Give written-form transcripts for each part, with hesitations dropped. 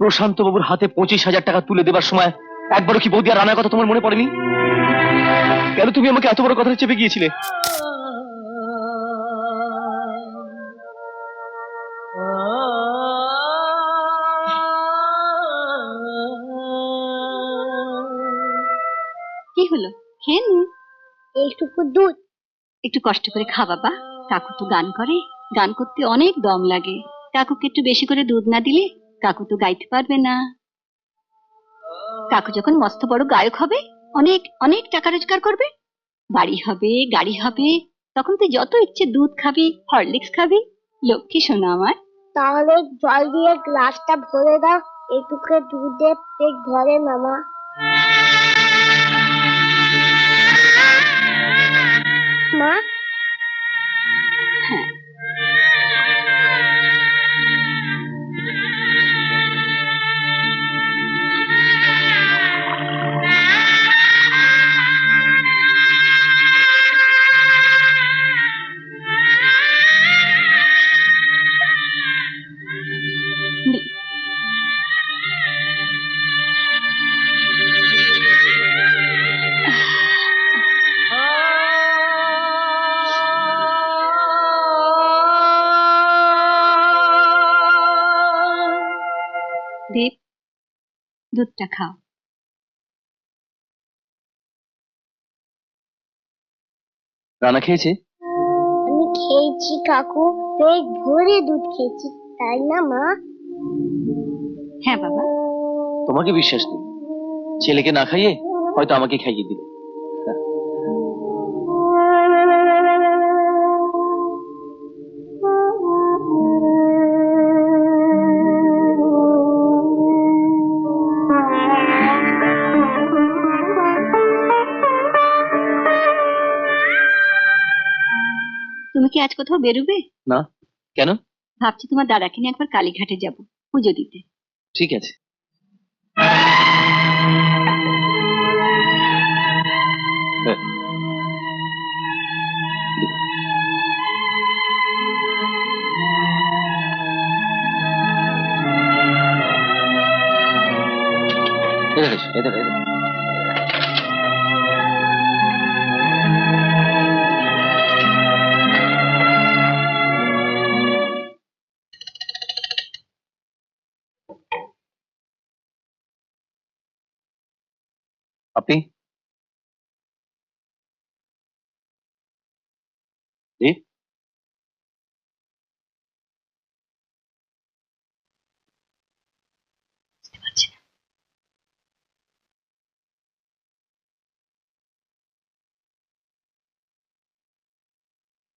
প্রশান্ত বাবুর হাতে 25,000 টাকা তুলে দেবার সময় একবারও কি বৌদি আর রানার কথা তোমার মনে পড়েনি? কেন তুমি আমাকে এত বড় কথা চেপে গিয়েছিলে? কি হলো, খেয়ে নি। এইটুকু দুধ, একটু কষ্ট করে খা বাবা। কাকু তো গান করে, গান করতে অনেক দম লাগে। কাকুকে একটু বেশি করে দুধ না দিলে কাকু তো গাইতে পারবে না। কাকু যখন মস্ত বড় গায়ক হবে, অনেক অনেক টাকা রোজগার করবে, বাড়ি হবে, গাড়ি হবে, তখন তুই যত ইচ্ছে দুধ খাবি, হরলিক্স খাবি। লক্ষ্মী শোনা আমার। তাহলে জল দিয়ে গ্লাসটা ভরে দাও, এইটুকু দুধে পেট ভরে না মা। মা, হ্যাঁ, নে। দেব, দুধটা খাও। রানা খেয়েছে? আমি খেয়েছি কাকু, পেট ভরে দুধ খেয়েছি, তাই না মা? হ্যাঁ বাবা। তোমাকে বিশ্বাস নেই, ছেলেকে না খাইয়ে হয়তো আমাকে খাইয়ে দিলে। তুমি কি আজ কোথাও বেরোবে? না, কেন? ভাবছি তোমার দাদাকে নিয়ে একবার কালীঘাটে যাব পুজো দিতে। ঠিক আছে। হ্যাঁ। এদের এসো, এদের এদের। আপনি দেব? বুঝতে পারছি না।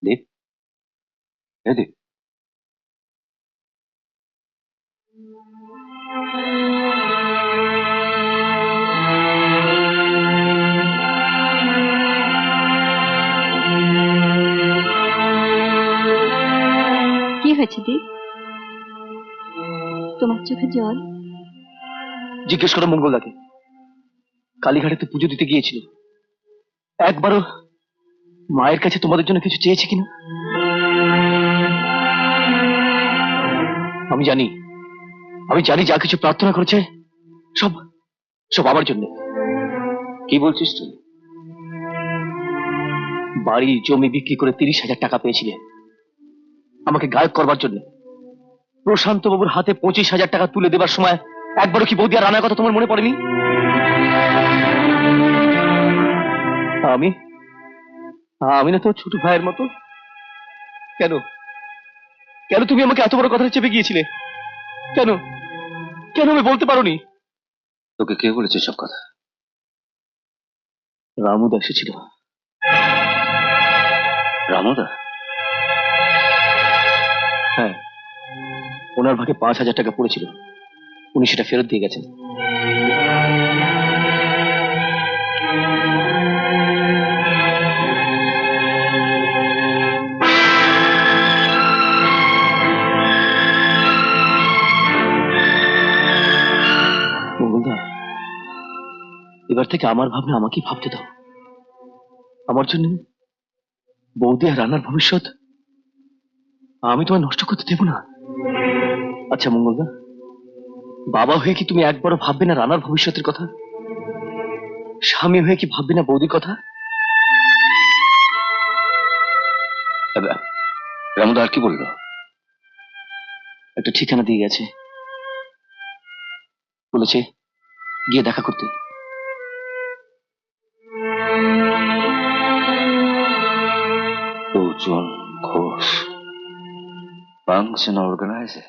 দেব, এ দেব। কি হয়েছে দীপ, তোমার চোখে জল? জিজ্ঞেস করো মঙ্গলদাকে, কালীঘাটে তো পুজো দিতে গিয়েছিল, একবারও মায়ের কাছে তোমাদের জন্য কিছু চেয়েছে কিনা? আমি জানি, আমি জানি যা কিছু প্রার্থনা করেছে সব সব আমার জন্য। কি বলছিস তুই? বাড়ি জমি বিক্রি করে 30,000 টাকা পেয়েছিলে আমাকে গায়ক করবার জন্য। প্রশান্ত বাবুর হাতে 25,000 টাকা তুলে দেবার সময় একবারও কি বৌদি আর রানার কথা তোমার মনে পড়েনি? আমি আমি না তোমার ছোট ভাইয়ের মতো। কেন কেন তুমি আমাকে এত বড় কথা চেপে গিয়েছিলে? কেন কেন আমি বলতে পারোনি? তোকে কে বলেছে সব কথা? রামুদা এসেছিল। রামুদা? হ্যাঁ, ওনার ভাগে 5,000 টাকা পড়েছিল, উনি সেটা ফেরত দিয়ে গেছেন। মঙ্গলদা, এবার থেকে আমার ভাবনা আমাকেই ভাবতে দাও। আমার জন্য বৌদি আর রানার ভবিষ্যৎ আমি তোমায় নষ্ট করতে দেব না। আচ্ছা মঙ্গলদা, বাবা হয়ে কি তুমি একবারও ভাববে না রানার ভবিষ্যতের কথা? স্বামী হয়ে কি ভাববে না বৌদির কথা? রামদা আর কি বললো? একটা ঠিকানা দিয়ে গেছে, বলেছে গিয়ে দেখা করতে। Sujan Ghosh function organiser.